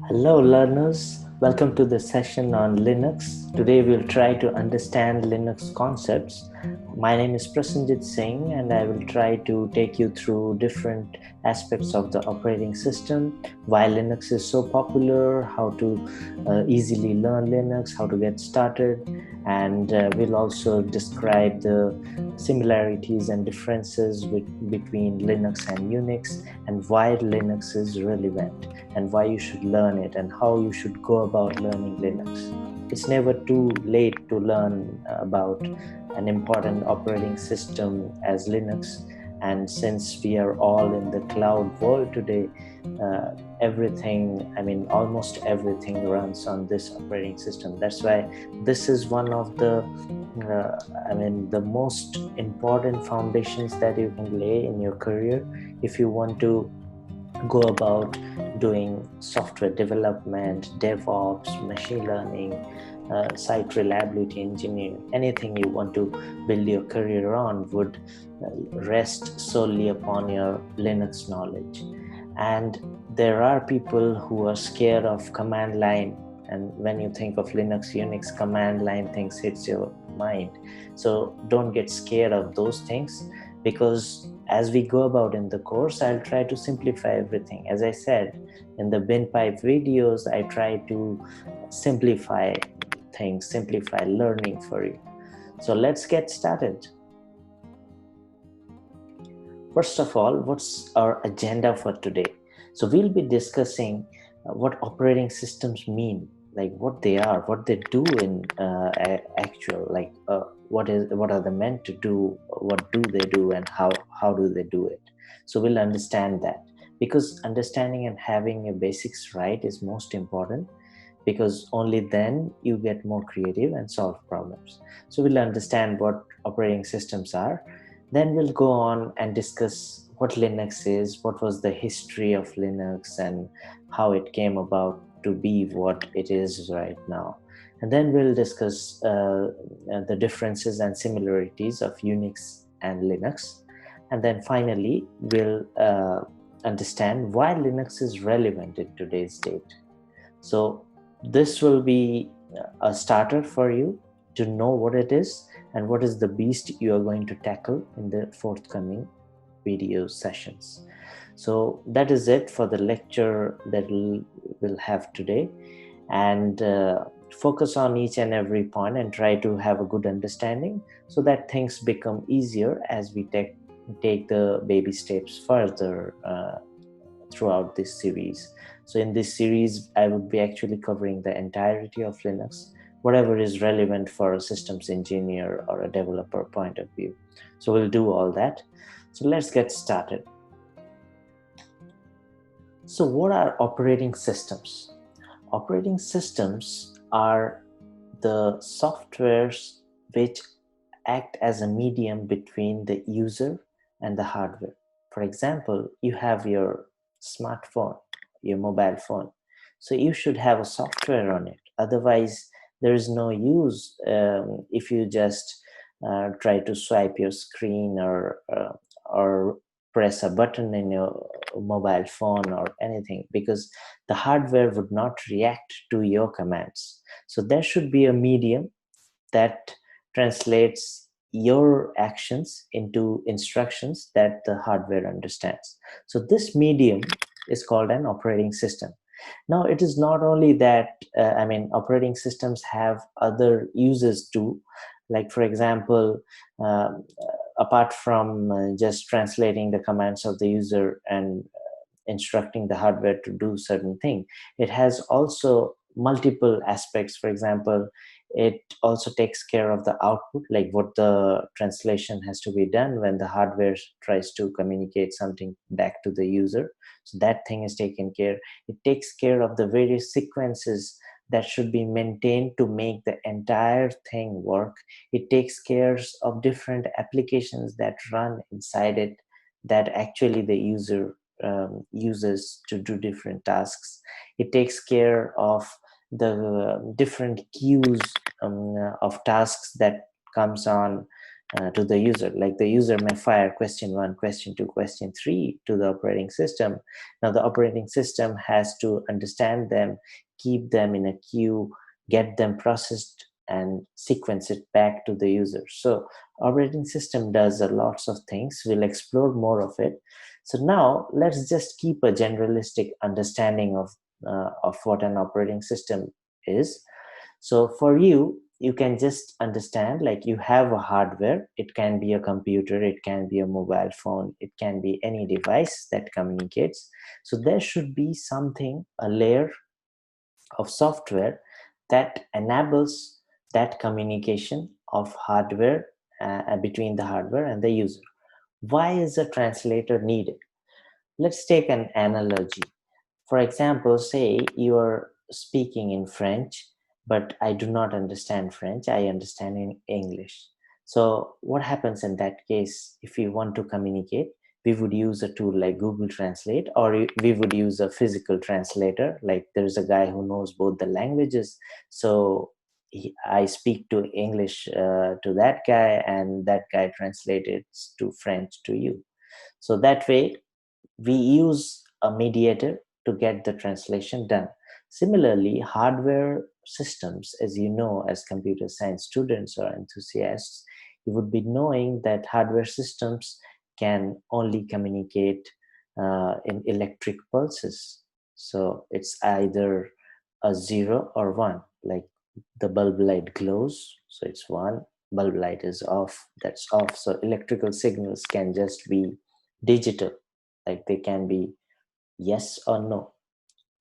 Hello learners, welcome to the session on Linux. Today we'll try to understand Linux concepts. My name is Prasanjit Singh and I will try to take you through different aspects of the operating system, why Linux is so popular, how to easily learn Linux, how to get started, and we'll also describe the similarities and differences between Linux and Unix and why Linux is relevant and why you should learn it and how you should go about learning Linux. It's never too late to learn about an important operating system as Linux. And since we are all in the cloud world today, almost everything runs on this operating system. That's why this is one of the most important foundations that you can lay in your career if you want to go about doing software development, DevOps, machine learning, site reliability engineering. Anything you want to build your career on would rest solely upon your Linux knowledge. And there are people who are scared of command line, and when you think of Linux, Unix, command line things hits your mind. So don't get scared of those things, because as we go about in the course, I'll try to simplify everything. As I said in the Binpipe videos, I try to simplify things, simplify learning for you. So let's get started. First of all, what's our agenda for today? So we'll be discussing what operating systems mean, like what they are, what they do in actual, like what are they meant to do, what do they do, and how do they do it. So we'll understand that, because understanding and having your basics right is most important, because only then you get more creative and solve problems. So we'll understand what operating systems are. Then we'll go on and discuss what Linux is, what was the history of Linux, and how it came about to be what it is right now. And then we'll discuss the differences and similarities of Unix and Linux. And then finally, we'll understand why Linux is relevant in today's date. So this will be a starter for you to know what it is and what is the beast you are going to tackle in the forthcoming video sessions. So that is it for the lecture that we'll have today, and focus on each and every point and try to have a good understanding so that things become easier as we take the baby steps further throughout this series. So in this series, I would be actually covering the entirety of Linux, whatever is relevant for a systems engineer or a developer point of view. So we'll do all that. So let's get started. So what are operating systems? Operating systems are the softwares which act as a medium between the user and the hardware. For example, you have your smartphone, your mobile phone. So you should have a software on it. Otherwise, there is no use if you just try to swipe your screen or press a button in your mobile phone or anything, because the hardware would not react to your commands. So there should be a medium that translates your actions into instructions that the hardware understands. So this medium is called an operating system. Now, it is not only that, operating systems have other uses too. Like, for example, apart from just translating the commands of the user and instructing the hardware to do certain thing, it has also multiple aspects. For example, it also takes care of the output, like what the translation has to be done when the hardware tries to communicate something back to the user. So that thing is taken care. It takes care of the various sequences that should be maintained to make the entire thing work. It takes care of different applications that run inside it, that actually the user uses to do different tasks. It takes care of the different queues of tasks that comes on to the user. Like the user may fire question 1, question 2, question 3 to the operating system. Now the operating system has to understand them, keep them in a queue, get them processed, and sequence it back to the user. So operating system does a lots of things. We'll explore more of it. So now let's just keep a generalistic understanding of what an operating system is. So for you, you can just understand, like, you have a hardware. It can be a computer, it can be a mobile phone, it can be any device that communicates. So there should be something, a layer of software that enables that communication of hardware between the hardware and the user. Why is a translator needed? Let's take an analogy. For example, say you are speaking in French, but I do not understand French, I understand in English. So what happens in that case? If we want to communicate, we would use a tool like Google Translate, or we would use a physical translator. Like there's a guy who knows both the languages. So I speak to English to that guy, and that guy translates to French to you. So that way, we use a mediator to get the translation done. Similarly, hardware systems, as you know, as computer science students or enthusiasts, you would be knowing that hardware systems can only communicate in electric pulses. So it's either a 0 or 1, like the bulb light glows, so it's 1, bulb light is off, that's off. So electrical signals can just be digital, like they can be yes or no.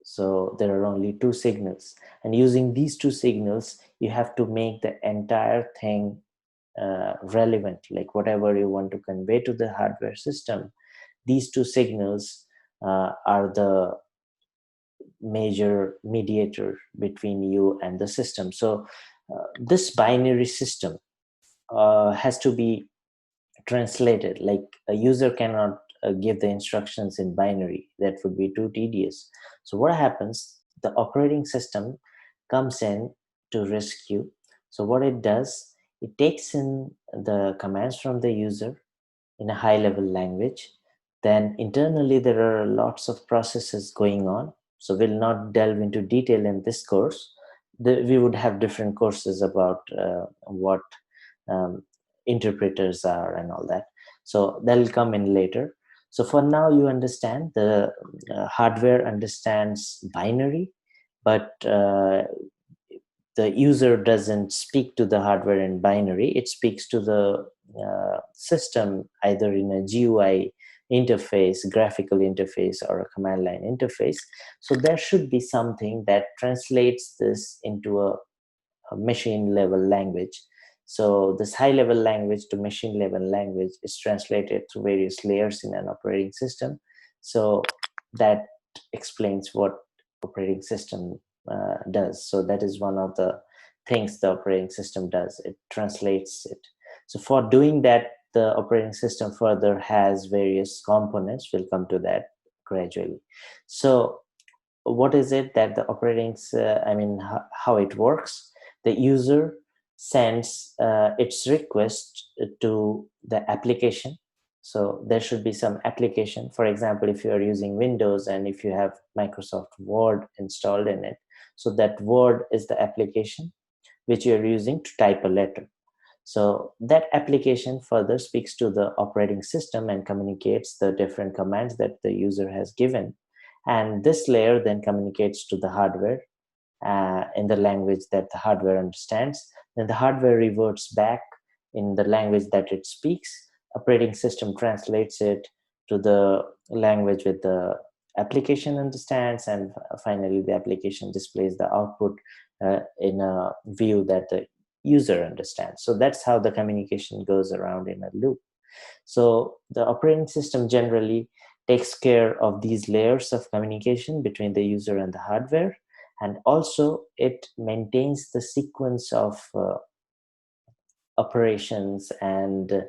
So there are only 2 signals, and using these 2 signals, you have to make the entire thing relevant. Like whatever you want to convey to the hardware system, these 2 signals are the major mediator between you and the system. So this binary system has to be translated. Like a user cannot give the instructions in binary, that would be too tedious. So what happens, the operating system comes in to rescue. So what it does, it takes in the commands from the user in a high level language. Then internally there are lots of processes going on, so we'll not delve into detail in this course. We would have different courses about what um, interpreters are and all that, so that'll come in later. So for now, you understand the hardware understands binary, but the user doesn't speak to the hardware in binary. It speaks to the system either in a GUI interface, graphical interface, or a command line interface. So there should be something that translates this into a machine level language. So this high level language to machine level language is translated through various layers in an operating system. So that explains what operating system does. So that is one of the things the operating system does. It translates it. So for doing that, the operating system further has various components. We'll come to that gradually. So what is it that the operating, how it works? The user sends its request to the application. So there should be some application. For example, if you are using Windows and if you have Microsoft Word installed in it, so that Word is the application which you're using to type a letter. So that application further speaks to the operating system and communicates the different commands that the user has given. And this layer then communicates to the hardware in the language that the hardware understands. Then the hardware reverts back in the language that it speaks. Operating system translates it to the language with the application understands, and finally the application displays the output in a view that the user understands. So that's how the communication goes around in a loop. So the operating system generally takes care of these layers of communication between the user and the hardware, and also it maintains the sequence of operations and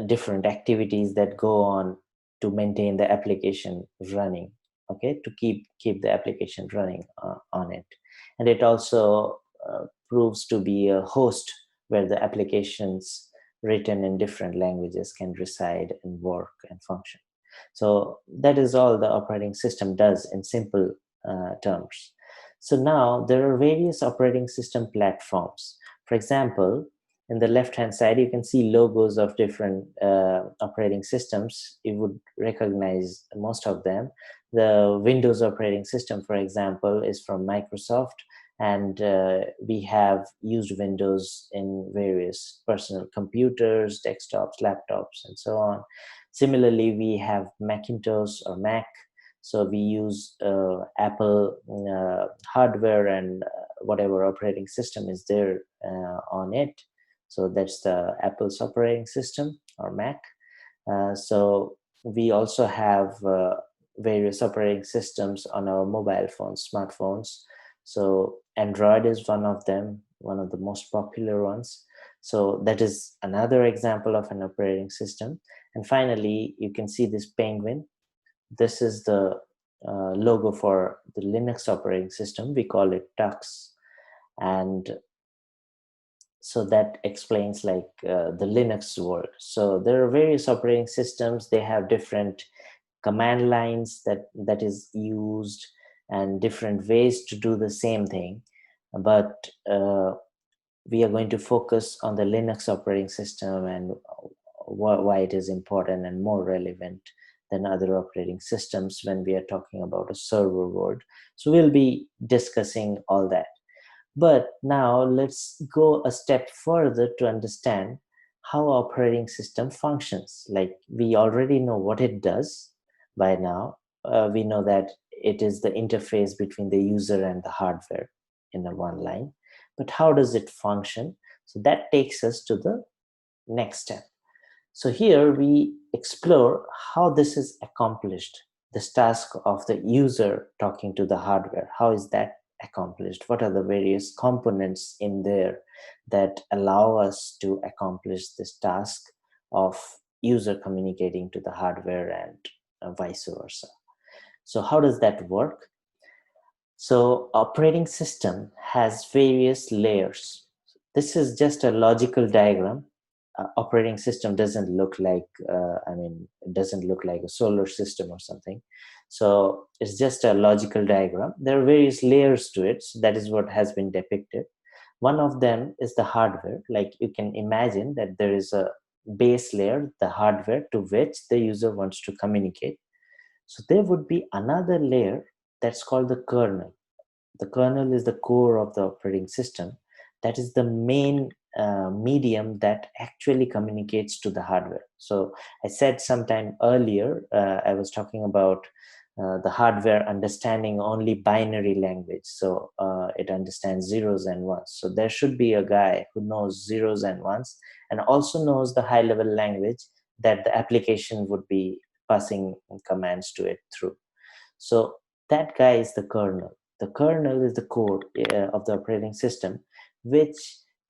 different activities that go on to maintain the application running, okay, to keep the application running on it. And it also proves to be a host where the applications written in different languages can reside and work and function. So that is all the operating system does in simple terms. So now there are various operating system platforms. For example, in the left hand side, you can see logos of different operating systems. You would recognize most of them. The Windows operating system, for example, is from Microsoft, and we have used Windows in various personal computers, desktops, laptops, and so on. Similarly, we have Macintosh or Mac. So we use Apple hardware and whatever operating system is there on it. So that's the Apple's operating system or Mac. So we also have various operating systems on our mobile phones, smartphones. So Android is one of them, one of the most popular ones. So that is another example of an operating system. And finally, you can see this penguin. This is the logo for the Linux operating system. We call it Tux. And so that explains like the Linux world. So there are various operating systems. They have different command lines that is used and different ways to do the same thing. But we are going to focus on the Linux operating system and why it is important and more relevant than other operating systems when we are talking about a server world. So we'll be discussing all that. But now let's go a step further to understand how operating system functions. Like we already know what it does by now. We know that it is the interface between the user and the hardware in a one line. But how does it function? So that takes us to the next step. So here we explore how this is accomplished, this task of the user talking to the hardware. How is that accomplished? What are the various components in there that allow us to accomplish this task of user communicating to the hardware and vice versa? So how does that work? So operating system has various layers. This is just a logical diagram. Operating system doesn't look like, it doesn't look like a solar system or something. So it's just a logical diagram. There are various layers to it. So that is what has been depicted. One of them is the hardware. Like you can imagine that there is a base layer, the hardware to which the user wants to communicate. So there would be another layer that's called the kernel. The kernel is the core of the operating system. That is the main medium that actually communicates to the hardware. So I said sometime earlier, I was talking about the hardware understanding only binary language. So it understands zeros and ones. So there should be a guy who knows zeros and ones and also knows the high level language that the application would be passing commands to it through. So that guy is the kernel. The kernel is the core of the operating system, which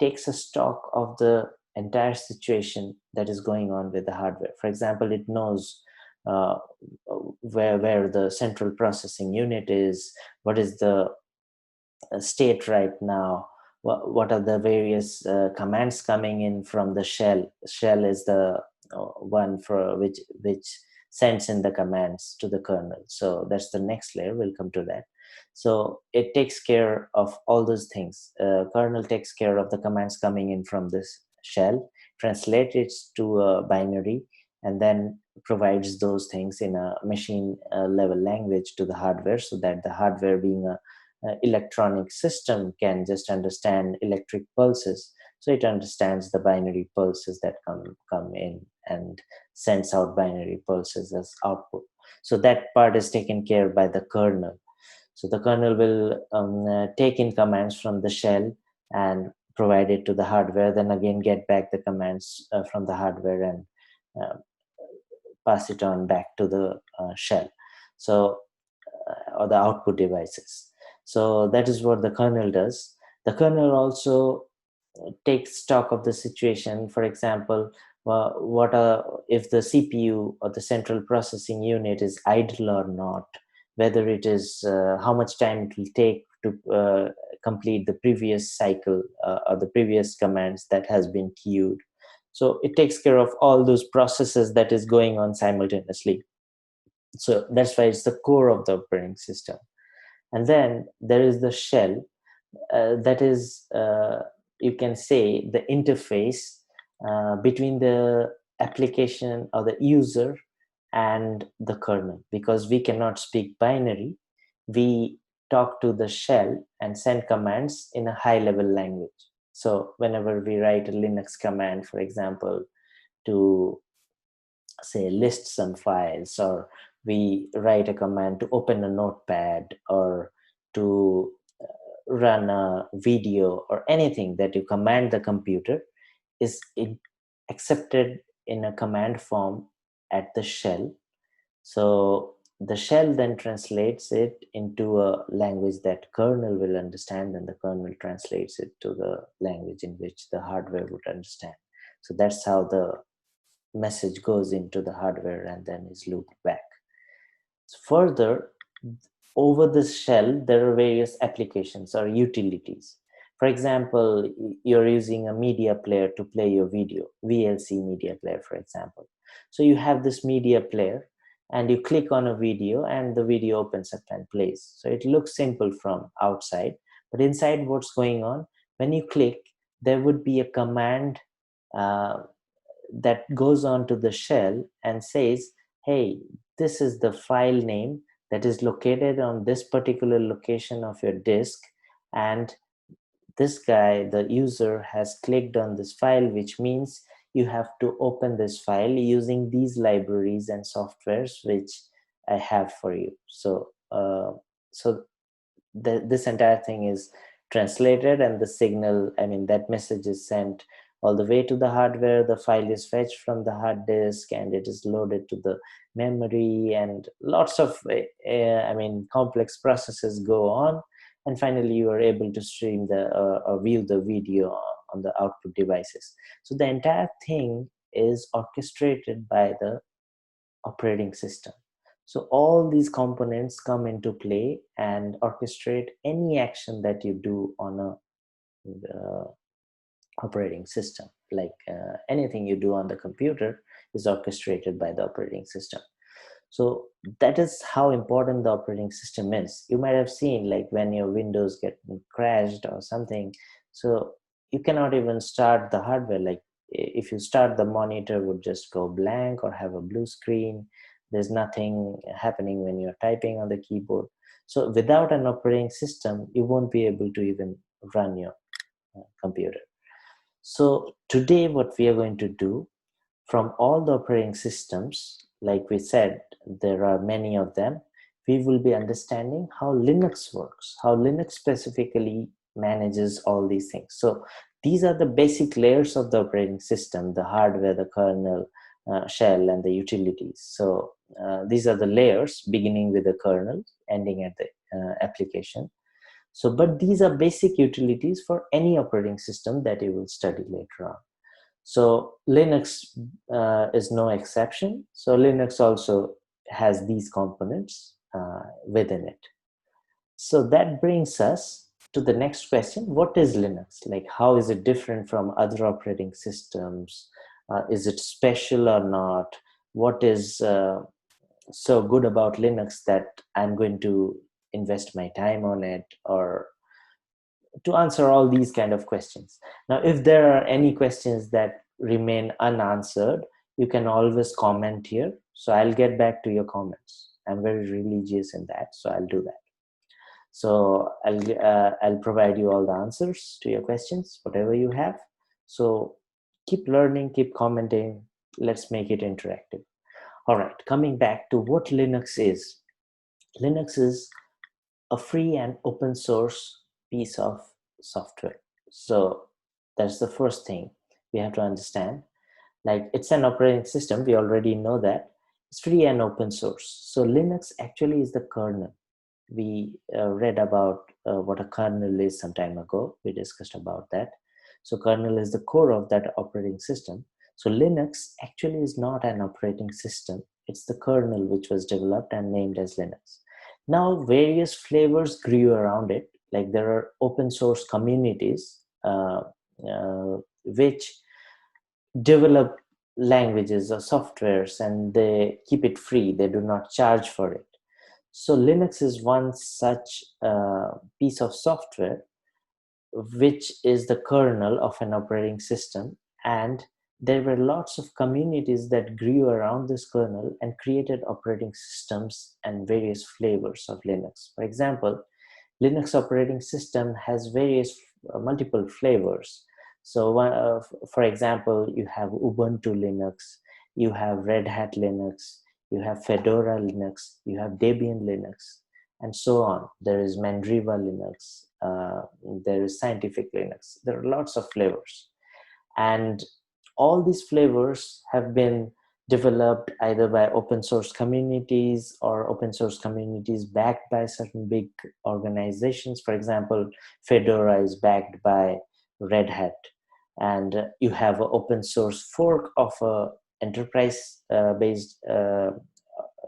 takes a stock of the entire situation that is going on with the hardware. For example, it knows where the central processing unit is, what is the state right now, what are the various commands coming in from the shell. Shell is the one for which sends in the commands to the kernel. So that's the next layer. We'll come to that. So it takes care of all those things. Kernel takes care of the commands coming in from this shell, translates it to a binary, and then provides those things in a machine level language to the hardware, so that the hardware, being a electronic system, can just understand electric pulses. So it understands the binary pulses that come in and sends out binary pulses as output. So that part is taken care by the kernel. So the kernel will take in commands from the shell and provide it to the hardware, then again get back the commands from the hardware and uh, pass it on back to the shell. So or the output devices. So that is what the kernel does. The kernel also takes stock of the situation. For example, if the CPU or the central processing unit is idle or not, whether it is how much time it will take to complete the previous cycle or the previous commands that has been queued. So it takes care of all those processes that is going on simultaneously. So that's why it's the core of the operating system. And then there is the shell, that is, you can say, the interface between the application or the user and the kernel. Because we cannot speak binary, we talk to the shell and send commands in a high level language. So whenever we write a Linux command, for example, to say list some files, or we write a command to open a notepad, or to run a video, or anything that you command the computer, is accepted in a command form at the shell. So the shell then translates it into a language that kernel will understand, and the kernel translates it to the language in which the hardware would understand. So that's how the message goes into the hardware and then is looped back. Further, over this shell, there are various applications or utilities. For example, you're using a media player to play your video, VLC media player, for example. So you have this media player and you click on a video and the video opens up and plays. So it looks simple from outside, but inside what's going on, when you click, there would be a command that goes on to the shell and says, hey, this is the file name that is located on this particular location of your disk, and this guy, the user, has clicked on this file, which means you have to open this file using these libraries and softwares which I have for you. So this entire thing is translated, and the signal, I mean, that message is sent all the way to the hardware. The file is fetched from the hard disk and it is loaded to the memory, and lots of complex processes go on, and finally you are able to stream the or view the video on the output devices. So the entire thing is orchestrated by the operating system. So all these components come into play and orchestrate any action that you do on a operating system. Like anything you do on the computer is orchestrated by the operating system. So that is how important the operating system is. You might have seen, like, when your Windows get crashed or something, so you cannot even start the hardware. Like, if you start, the monitor would just go blank or have a blue screen. There's nothing happening when you're typing on the keyboard. So without an operating system, you won't be able to even run your computer. So today what we are going to do, from all the operating systems, like we said, there are many of them, we will be understanding how Linux works, how Linux specifically manages all these things. So these are the basic layers of the operating system: the hardware, the kernel, shell, and the utilities. So these are the layers, beginning with the kernel, ending at the application. So, but these are basic utilities for any operating system that you will study later on. So Linux is no exception. So Linux also has these components within it. So that brings us to the next question: what is Linux? Like, how is it different from other operating systems? Is it special or not? What is so good about Linux that I'm going to invest my time on it? Or to answer all these kind of questions. Now, if there are any questions that remain unanswered, you can always comment here. So I'll get back to your comments. I'm very religious in that, so I'll do that. So I'll provide you all the answers to your questions, whatever you have. So keep learning, keep commenting. Let's make it interactive. All right, coming back to what Linux is. Linux is a free and open source piece of software. So that's the first thing we have to understand. Like, it's an operating system, we already know that. It's free and open source. So Linux actually is the kernel. We read about what a kernel is some time ago. We discussed about that. So kernel is the core of that operating system. So Linux actually is not an operating system. It's the kernel which was developed and named as Linux. Now, various flavors grew around it. Like, there are open source communities which develop languages or softwares, and they keep it free. They do not charge for it. So Linux is one such piece of software which is the kernel of an operating system, and there were lots of communities that grew around this kernel and created operating systems and various flavors of Linux. For example, Linux operating system has various multiple flavors. So for example, you have Ubuntu Linux, you have Red Hat Linux, you have Fedora Linux, you have Debian Linux, and so on. There is Mandriva Linux, there is Scientific Linux. There are lots of flavors. And all these flavors have been developed either by open source communities or open source communities backed by certain big organizations. For example, Fedora is backed by Red Hat, and you have an open source fork of a enterprise based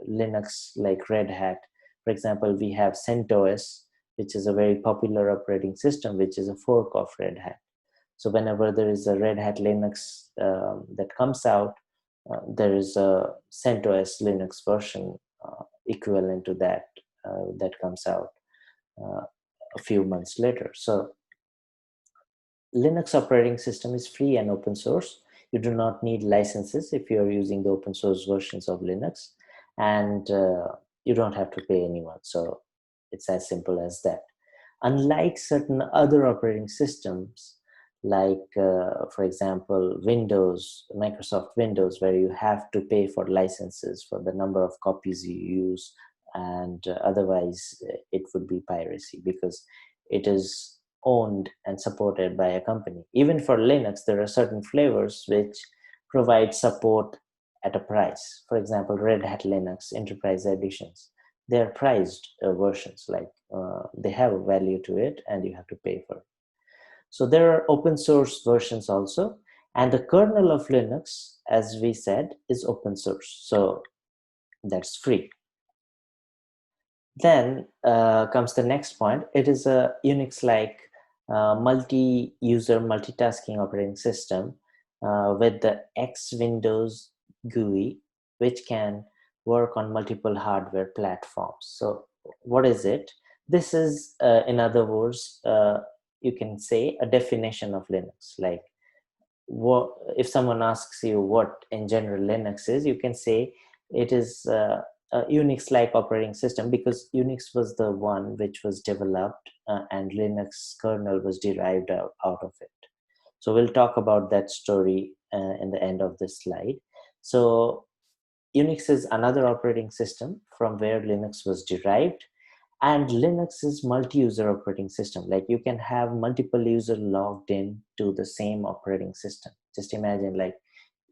Linux like Red Hat. For example, we have CentOS, which is a very popular operating system, which is a fork of Red Hat. So whenever there is a Red Hat Linux that comes out, there is a CentOS Linux version equivalent to that that comes out a few months later. So Linux operating system is free and open source. You do not need licenses if you are using the open source versions of Linux, and you don't have to pay anyone. So it's as simple as that. Unlike certain other operating systems, like for example, Windows, Microsoft Windows, where you have to pay for licenses for the number of copies you use, and otherwise it would be piracy because it is owned and supported by a company. Even for Linux, there are certain flavors which provide support at a price. For example, Red Hat Linux Enterprise Editions. They are priced versions, like they have a value to it and you have to pay for it. So there are open source versions also, and the kernel of Linux, as we said, is open source. So that's free. Then comes the next point. It is a Unix-like multi-user multitasking operating system with the X Windows GUI, which can work on multiple hardware platforms. So what is it? This is, in other words, you can say a definition of Linux. Like, what if someone asks you what in general Linux is, you can say it is a Unix-like operating system, because Unix was the one which was developed and Linux kernel was derived out of it. So we'll talk about that story in the end of this slide. So Unix is another operating system from where Linux was derived, and Linux is multi-user operating system. Like, you can have multiple users logged in to the same operating system. Just imagine, like,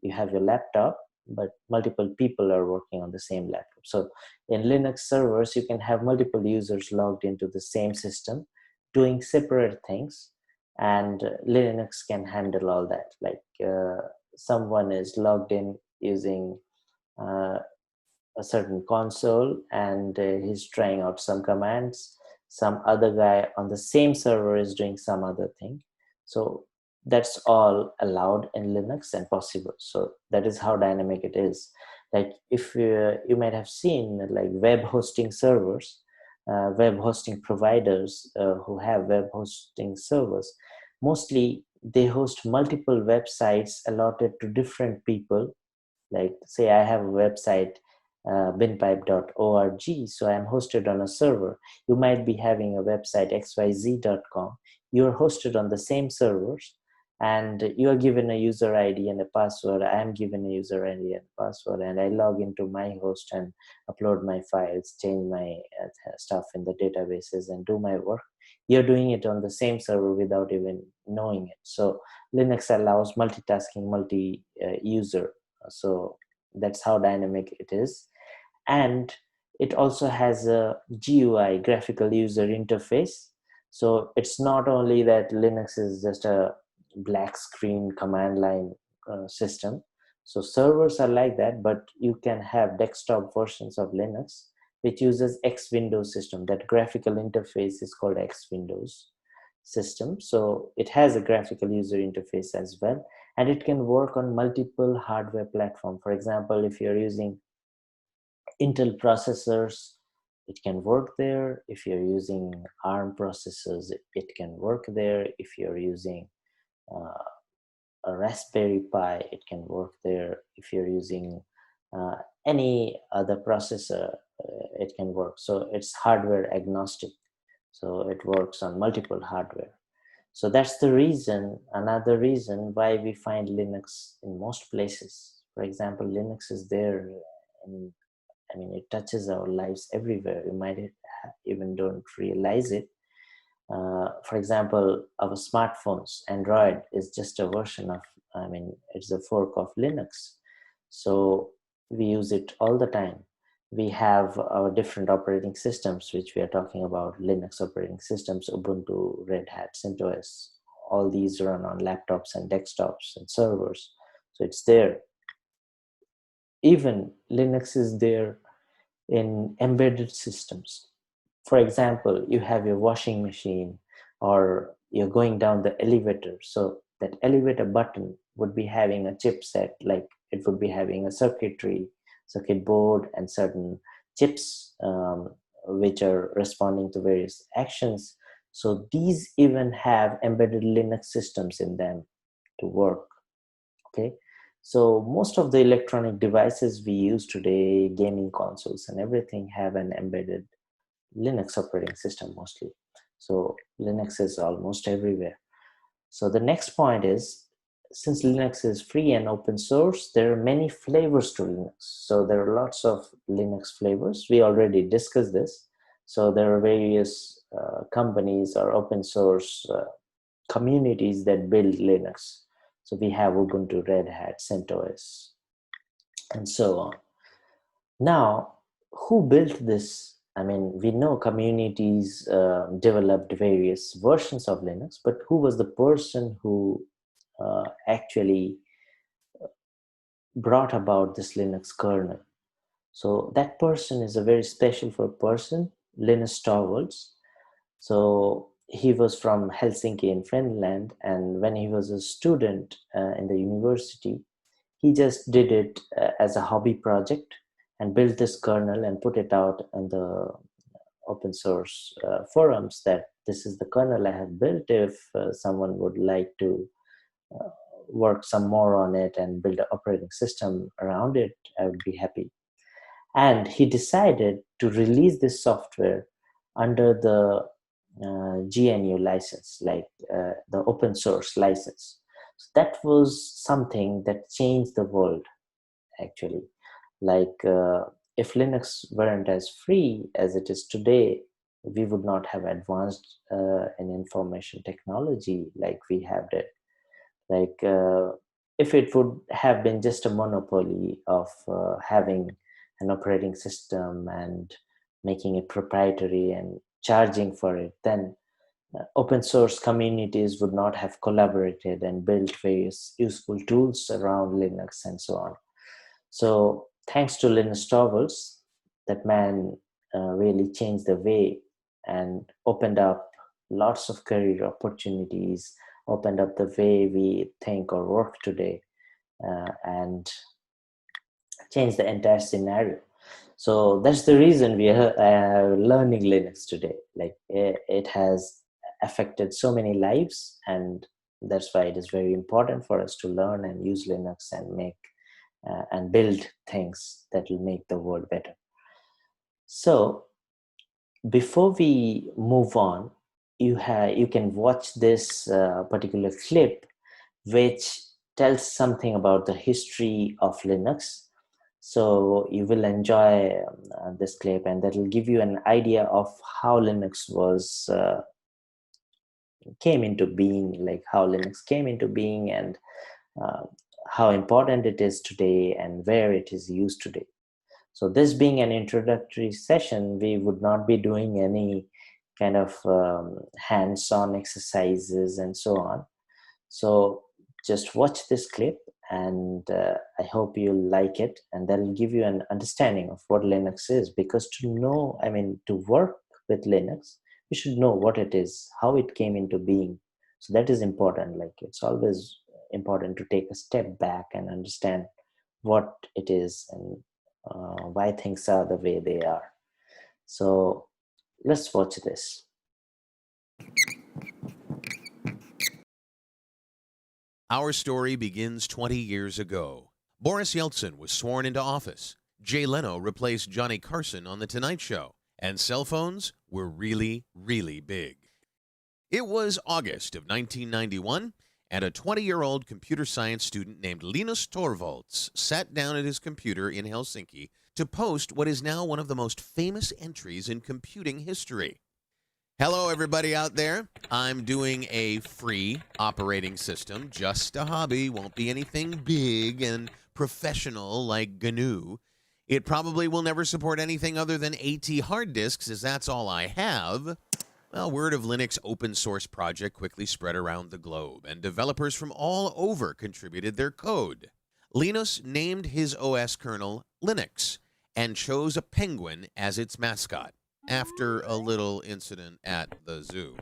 you have your laptop, but multiple people are working on the same laptop. So in Linux servers, you can have multiple users logged into the same system doing separate things, and Linux can handle all that. Like someone is logged in using a certain console and he's trying out some commands. Some other guy on the same server is doing some other thing. So that's all allowed in Linux and possible. So that is how dynamic it is. Like, if you might have seen, like, web hosting servers, web hosting providers who have web hosting servers, mostly they host multiple websites allotted to different people. Like, say I have a website, binpipe.org, so I'm hosted on a server. You might be having a website, xyz.com. You're hosted on the same servers, and you are given a user ID and a password. I am given a user ID and password, and I log into my host and upload my files, change my stuff in the databases, and do my work. You're doing it on the same server without even knowing it. So Linux allows multitasking, multi-user. So that's how dynamic it is. And it also has a GUI, graphical user interface. So it's not only that Linux is just a black screen command line system. So servers are like that, but you can have desktop versions of Linux which uses X Windows system. That graphical interface is called X Windows system. So it has a graphical user interface as well. and it can work on multiple hardware platforms. For example, if you're using Intel processors, it can work there. If you're using ARM processors, it can work there. If you're using uh, a Raspberry Pi, it can work there. If you're using uh, any other processor, it can work. So it's hardware agnostic. So it works on multiple hardware. So that's the reason, another reason why we find Linux in most places. For example, Linux is there in, I mean, it touches our lives everywhere. You might even don't realize it. For example, our smartphones, Android is just a version of, I mean, it's a fork of Linux. So we use it all the time. We have our different operating systems, which we are talking about, Linux operating systems, Ubuntu, Red Hat, CentOS. All these run on laptops and desktops and servers. So it's there. Even Linux is there in embedded systems. For example, you have your washing machine or you're going down the elevator. So that elevator button would be having a chipset, like it would be having a circuit board, and certain chips which are responding to various actions. So these even have embedded Linux systems in them to work. Okay. So most of the electronic devices we use today, gaming consoles and everything, have an embedded Linux operating system mostly. So Linux is almost everywhere. So the next point is, since Linux is free and open source, there are many flavors to Linux. So there are lots of Linux flavors. We already discussed this. So there are various companies or open source communities that build Linux. So we have Ubuntu, Red Hat, CentOS, and so on. Now, who built this? I mean, we know communities developed various versions of Linux, but who was the person who actually brought about this Linux kernel? So that person is a very special person, Linus Torvalds. So he was from Helsinki in Finland, and when he was a student in the university, he just did it as a hobby project and built this kernel and put it out in the open source forums that this is the kernel I have built. If someone would like to uh, work some more on it and build an operating system around it, I would be happy. And he decided to release this software under the GNU license, like the open source license. So that was something that changed the world, actually. Like if Linux weren't as free as it is today, we would not have advanced in information technology like we have it. Like if it would have been just a monopoly of having an operating system and making it proprietary and charging for it, then open source communities would not have collaborated and built various useful tools around Linux and so on. So thanks to Linus Torvalds, that man really changed the way and opened up lots of career opportunities, opened up the way we think or work today, and changed the entire scenario. So that's the reason we are learning Linux today. Like it has affected so many lives, and that's why it is very important for us to learn and use Linux and make and build things that will make the world better. So before we move on, you can watch this particular clip, which tells something about the history of Linux. So you will enjoy this clip, and that will give you an idea of how Linux was came into being, like how Linux came into being, and uh, how important it is today, and where it is used today. So this being an introductory session, we would not be doing any kind of hands-on exercises and so on. So just watch this clip, and I hope you'll like it, and that'll give you an understanding of what Linux is. Because to know, I mean, to work with Linux, you should know what it is, how it came into being. So that is important. Like it's always important to take a step back and understand what it is and why things are the way they are. So let's watch this. Our story begins 20 years ago. Boris Yeltsin was sworn into office. Jay Leno replaced Johnny Carson on The Tonight Show. And cell phones were really, really big. It was August of 1991, and a 20-year-old computer science student named Linus Torvalds sat down at his computer in Helsinki to post what is now one of the most famous entries in computing history. Hello, everybody out there. I'm doing a free operating system, just a hobby, won't be anything big and professional like GNU. It probably will never support anything other than AT hard disks, as that's all I have. Well, word of Linux open source project quickly spread around the globe, and developers from all over contributed their code. Linus named his OS kernel Linux and chose a penguin as its mascot, after a little incident at the zoo.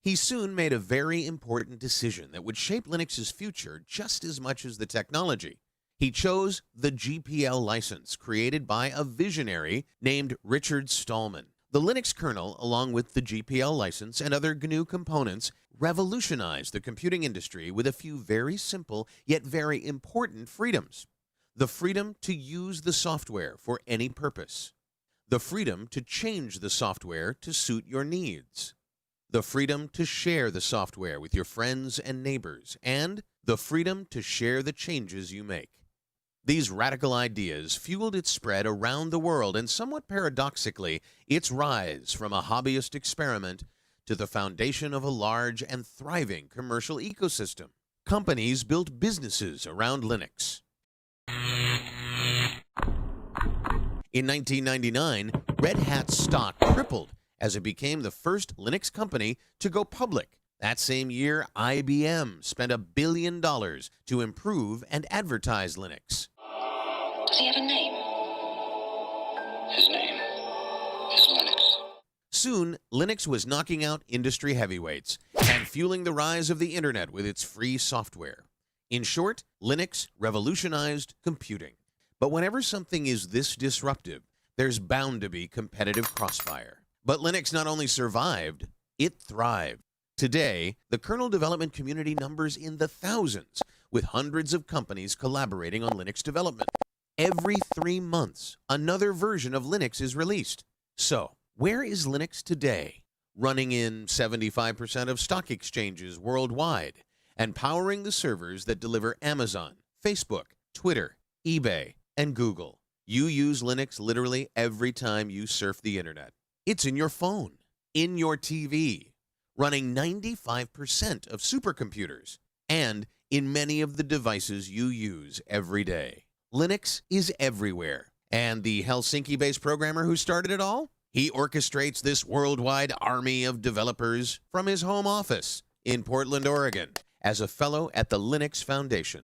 He soon made a very important decision that would shape Linux's future just as much as the technology. He chose the GPL license created by a visionary named Richard Stallman. The Linux kernel, along with the GPL license and other GNU components, revolutionized the computing industry with a few very simple yet very important freedoms. The freedom to use the software for any purpose. The freedom to change the software to suit your needs. The freedom to share the software with your friends and neighbors. And the freedom to share the changes you make. These radical ideas fueled its spread around the world and, somewhat paradoxically, its rise from a hobbyist experiment to the foundation of a large and thriving commercial ecosystem. Companies built businesses around Linux. In 1999, Red Hat's stock tripled as it became the first Linux company to go public. That same year, IBM spent $1 billion to improve and advertise Linux. Does he have a name? His name is Linux. Soon, Linux was knocking out industry heavyweights and fueling the rise of the internet with its free software. In short, Linux revolutionized computing. But whenever something is this disruptive, there's bound to be competitive crossfire. But Linux not only survived, it thrived. Today, the kernel development community numbers in the thousands, with hundreds of companies collaborating on Linux development. Every 3 months, another version of Linux is released. So, where is Linux today? Running in 75% of stock exchanges worldwide, and powering the servers that deliver Amazon, Facebook, Twitter, eBay, and Google. You use Linux literally every time you surf the internet. It's in your phone, in your TV, running 95% of supercomputers, and in many of the devices you use every day. Linux is everywhere. And the Helsinki-based programmer who started it all? He orchestrates this worldwide army of developers from his home office in Portland, Oregon, as a fellow at the Linux Foundation.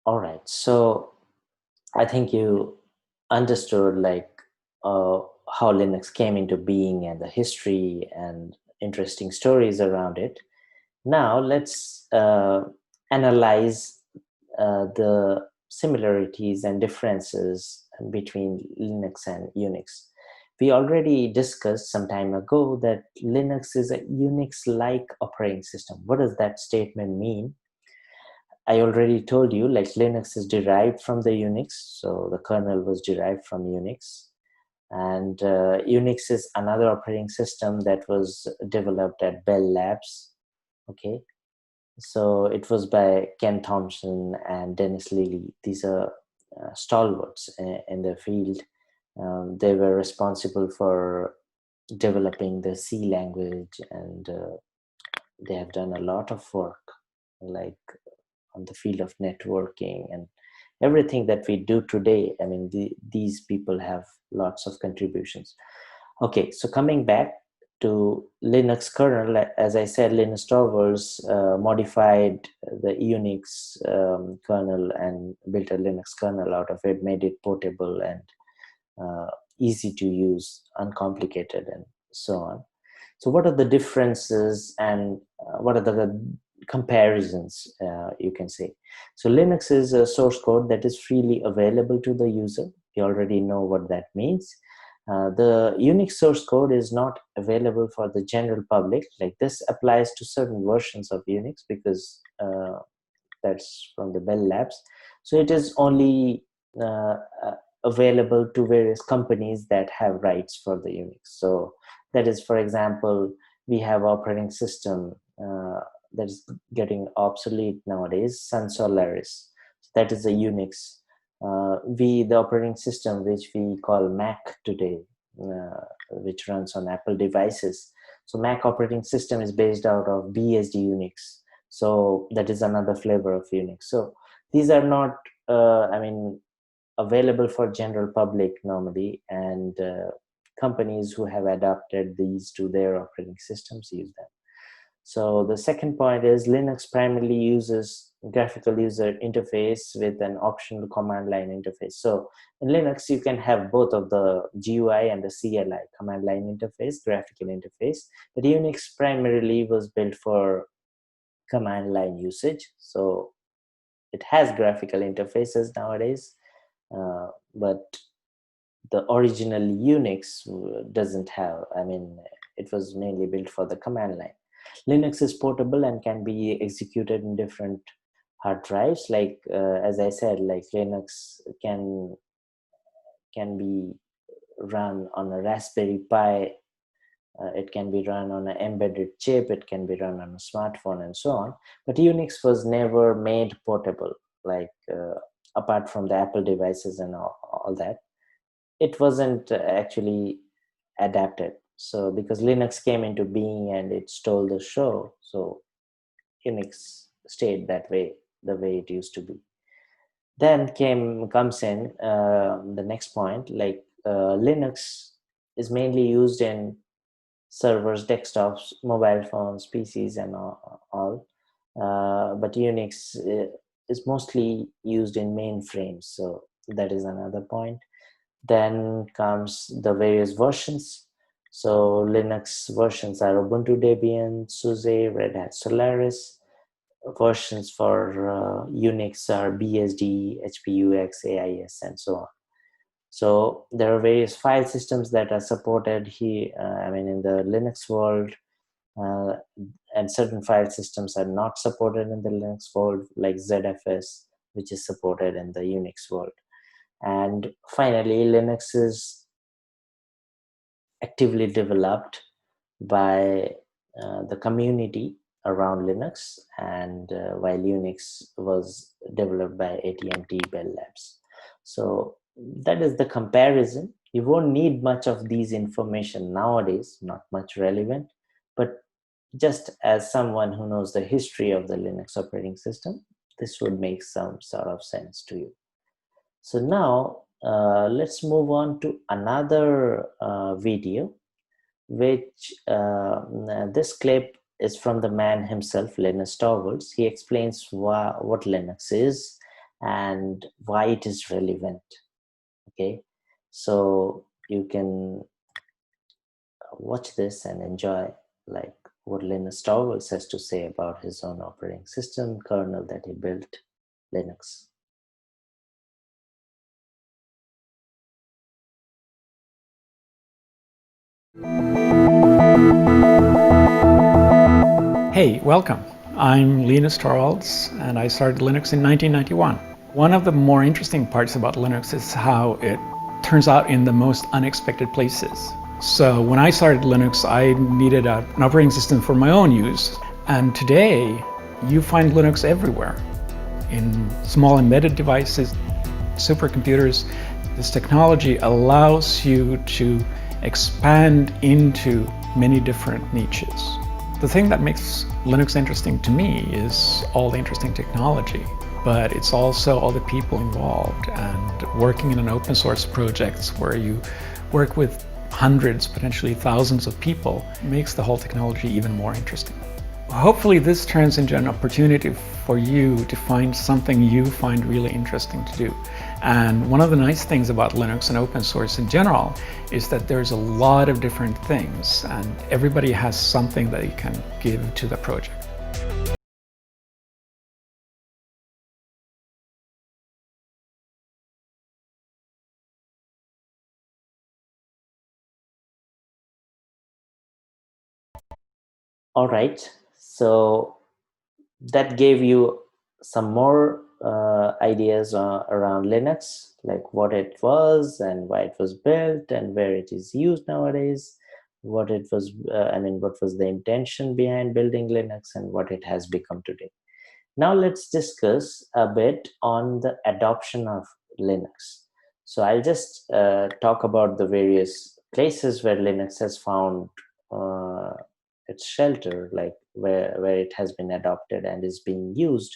All right, so I think you understood how Linux came into being and the history and interesting stories around it. Now let's analyze the similarities and differences between Linux and Unix. We already discussed some time ago that Linux is a Unix-like operating system. What does that statement mean? I already told you, like, Linux is derived from the Unix, so the kernel was derived from Unix. And Unix is another operating system that was developed at Bell Labs. Okay, so it was by Ken Thompson and Dennis Lilly. These are stalwarts in the field. They were responsible for developing the C language, and they have done a lot of work, like on the field of networking and everything that we do today. I mean, these people have lots of contributions. Okay, so coming back to Linux kernel, as I said, Linus Torvalds modified the Unix kernel and built a Linux kernel out of it, made it portable and easy to use, uncomplicated, and so on. So what are the differences and what are the comparisons, you can say? So Linux is a source code that is freely available to the user. You already know what that means. The Unix source code is not available for the general public. Like, this applies to certain versions of Unix because that's from the Bell Labs. So it is only available to various companies that have rights for the Unix. So that is, for example, we have operating system that is getting obsolete nowadays, Sun Solaris. That is a Unix. The operating system which we call Mac today, which runs on Apple devices. So Mac operating system is based out of BSD Unix. So that is another flavor of Unix. So these are not, available for general public normally, and companies who have adapted these to their operating systems use them. So the second point is Linux primarily uses graphical user interface with an optional command line interface. So in Linux, you can have both of the GUI and the CLI, command line interface, graphical interface. But Unix primarily was built for command line usage. So it has graphical interfaces nowadays, but the original Unix doesn't have. It was mainly built for the command line. Linux is portable and can be executed in different hard drives. Like, as I said, like Linux can be run on a Raspberry Pi. It can be run on an embedded chip. It can be run on a smartphone and so on. But Unix was never made portable, like apart from the Apple devices and all that. It wasn't actually adapted. So because Linux came into being and it stole the show, so Unix stayed that way, the way it used to be. Then comes in the next point, like Linux is mainly used in servers, desktops, mobile phones, PCs, and all. But Unix is mostly used in mainframes. So that is another point. Then comes the various versions. So Linux versions are Ubuntu Debian, SUSE, Red Hat Solaris. Versions for Unix are BSD, HPUX, AIS, and so on. So there are various file systems that are supported here, in the Linux world, and certain file systems are not supported in the Linux world, like ZFS, which is supported in the Unix world. And finally, Linux is actively developed by the community around Linux, and while Unix was developed by AT&T Bell Labs. So that is the comparison. You won't need much of these information nowadays, not much relevant, but just as someone who knows the history of the Linux operating system, this would make some sort of sense to you. So now let's move on to another video, which this clip is from the man himself, Linus Torvalds. He explains what Linux is and why it is relevant. Okay, so you can watch this and enjoy like what Linus Torvalds has to say about his own operating system, kernel that he built, Linux. Hey, welcome. I'm Linus Torvalds, and I started Linux in 1991. One of the more interesting parts about Linux is how it turns out in the most unexpected places. So when I started Linux, I needed an operating system for my own use. And today, you find Linux everywhere. In small embedded devices, supercomputers. This technology allows you to expand into many different niches. The thing that makes Linux interesting to me is all the interesting technology, but it's also all the people involved, and working in an open source project where you work with hundreds, potentially thousands of people makes the whole technology even more interesting. Hopefully this turns into an opportunity for you to find something you find really interesting to do. And one of the nice things about Linux and open source in general is that there's a lot of different things, and everybody has something that you can give to the project. All right, so that gave you some more ideas around Linux, like what it was and why it was built and where it is used nowadays, what it was, what was the intention behind building Linux and what it has become today. Now let's discuss a bit on the adoption of Linux. So I'll just talk about the various places where Linux has found uh, its shelter, like where it has been adopted and is being used.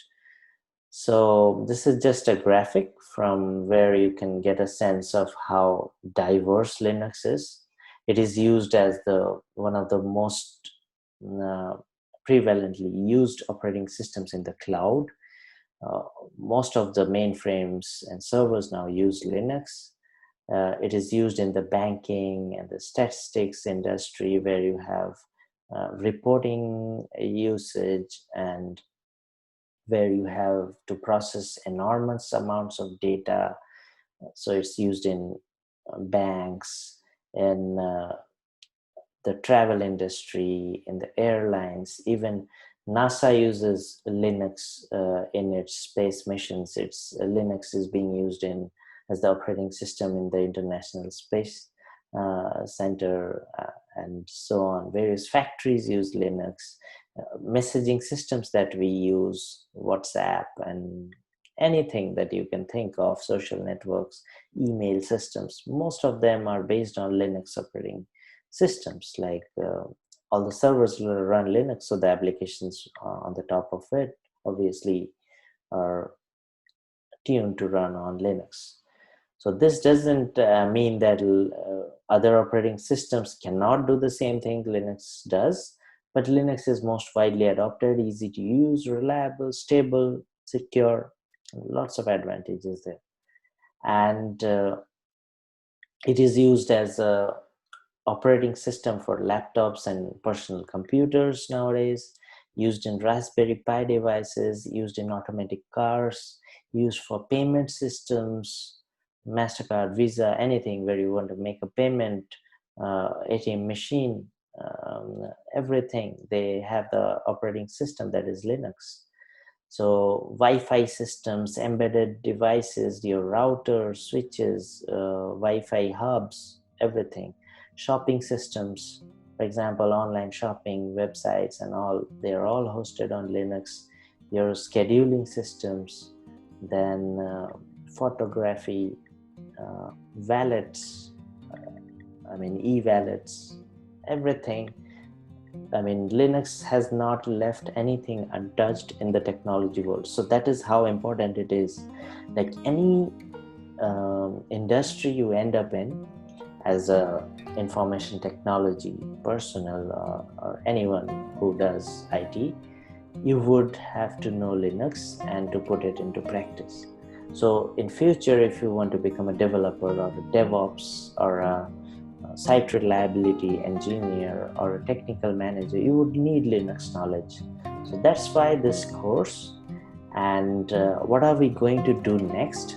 So this is just a graphic from where you can get a sense of how diverse Linux is. It is used as one of the most uh, prevalently used operating systems in the cloud. Uh, Most of the mainframes and servers now use Linux. It is used in the banking and the statistics industry, where you have reporting usage, and where you have to process enormous amounts of data. So it's used in banks, in the travel industry, in the airlines. Even NASA uses Linux in its space missions. Linux is being used as the operating system in the International Space Center, and so on. Various factories use Linux. Messaging systems that we use, WhatsApp and anything that you can think of, social networks, email systems, most of them are based on Linux operating systems. Like all the servers will run Linux, so the applications on the top of it obviously are tuned to run on Linux. So this doesn't mean that other operating systems cannot do the same thing Linux does, but Linux is most widely adopted, easy to use, reliable, stable, secure, lots of advantages there. And it is used as a operating system for laptops and personal computers nowadays, used in Raspberry Pi devices, used in automatic cars, used for payment systems, MasterCard, Visa, anything where you want to make a payment, ATM machine, everything. They have the operating system that is Linux. So Wi-Fi systems, embedded devices, your routers, switches, Wi-Fi hubs, everything. Shopping systems, for example, online shopping websites and all, they're all hosted on Linux. Your scheduling systems, then photography, wallets, e-wallets, everything. Linux has not left anything untouched in the technology world. So that is how important it is. Like any industry you end up in as a information technology personnel or anyone who does IT, you would have to know Linux and to put it into practice. So in future, if you want to become a developer or a DevOps or a site reliability engineer or a technical manager, you would need Linux knowledge. So that's why this course. And what are we going to do next?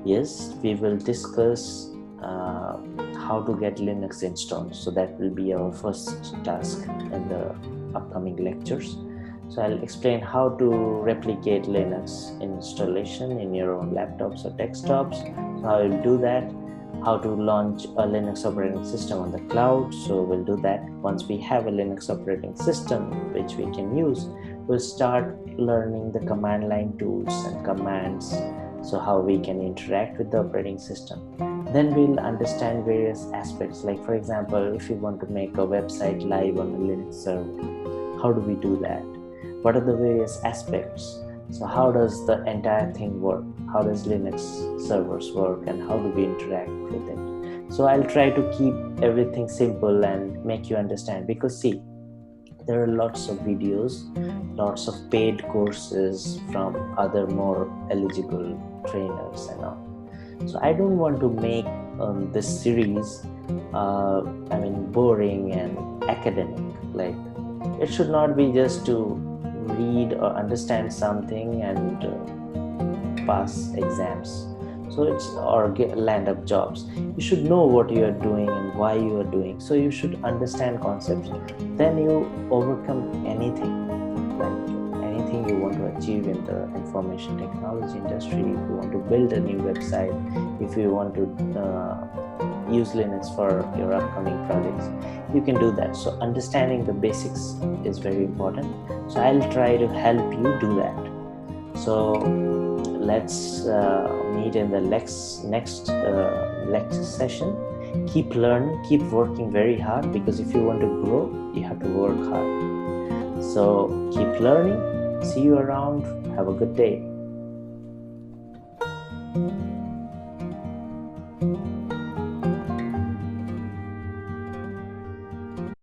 Yes, we will discuss how to get Linux installed. So that will be our first task in the upcoming lectures. So I'll explain how to replicate Linux installation in your own laptops or desktops. So I will do that. How to launch a Linux operating system on the cloud. So we'll do that. Once we have a Linux operating system which we can use, we'll start learning the command line tools and commands, so how we can interact with the operating system. Then we'll understand various aspects, like for example, if you want to make a website live on a Linux server, how do we do that? What are the various aspects? So how does the entire thing work? How does Linux servers work, and how do we interact with it? So I'll try to keep everything simple and make you understand, because see, there are lots of videos, lots of paid courses from other more eligible trainers and all. So I don't want to make this series boring and academic. Like, it should not be just to read or understand something and pass exams, so it's or land up jobs. You should know what you are doing and why you are doing. So you should understand concepts, then you overcome anything. Like, anything you want to achieve in the information technology industry, if you want to build a new website, if you want to use Linux for your upcoming projects, you can do that. So understanding the basics is very important. So I'll try to help you do that. So let's meet in the next lecture session. Keep learning, keep working very hard, because if you want to grow, you have to work hard. So keep learning. See you around. Have a good day.